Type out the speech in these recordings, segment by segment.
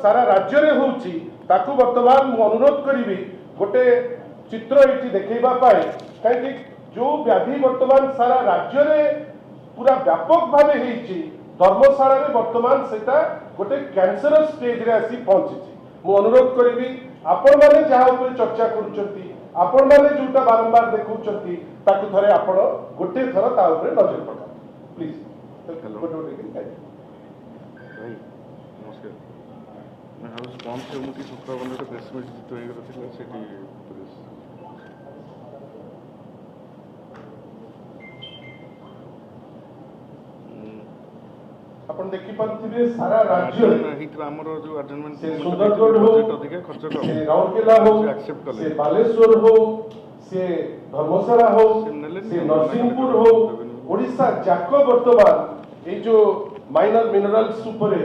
सारा राज्य रे होउची ताकू वर्तमान मु अनुरोध करी गोटे चित्र ये देखा कहीं जो व्याधि वर्तमान सारा राज्य रे पूरा व्यापक भाव धर्मशाला रे वर्तमान सेटा गोटे कैंसर स्टेज रे आसी पहुंची मु अनुरोध करी आपण माने जहाँ ऊपर चर्चा करुचंती आपण माने जोटा बारंबार देखुचंती ताकू थरे आपण गोटे थर ता ऊपर नजर पका प्लीज भाई नमस्कार मैं हाउस कौन से मुझे शुक्र बंद प्रेस मीट जित हो सेठी आपण देखि पारथिबे सारा राज्य हमर जो एडजमेंट से सुंदरगढ़ हो अधिक खर्च कर से राउरकेला हो एक्सेप्ट से बालेश्वर हो से धर्मशाला हो से नरसिंहपुर हो ओडिशा जाक वर्तमान ये जो माइनर मिनरल्स उपरे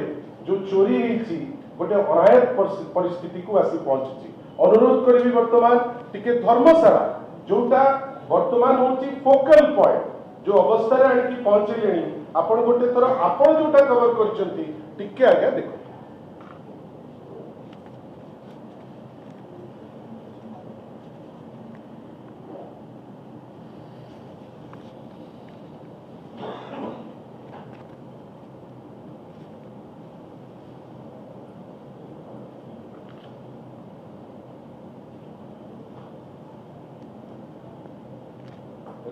जो चोरी होती गोटे अनायत परिस्थिति को आसी पहुंची अनुरोध करी वर्तमान टिके धर्मशाला जोटा वर्तमान होची फोकल पॉइंट जो अवस्था रे आनी पहुंचले आपण गोटे थर आपण जोटा कवर करचंती टिके आगे देखो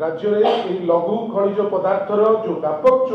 राज्य में लघु खनिज पदार्थर जो व्यापक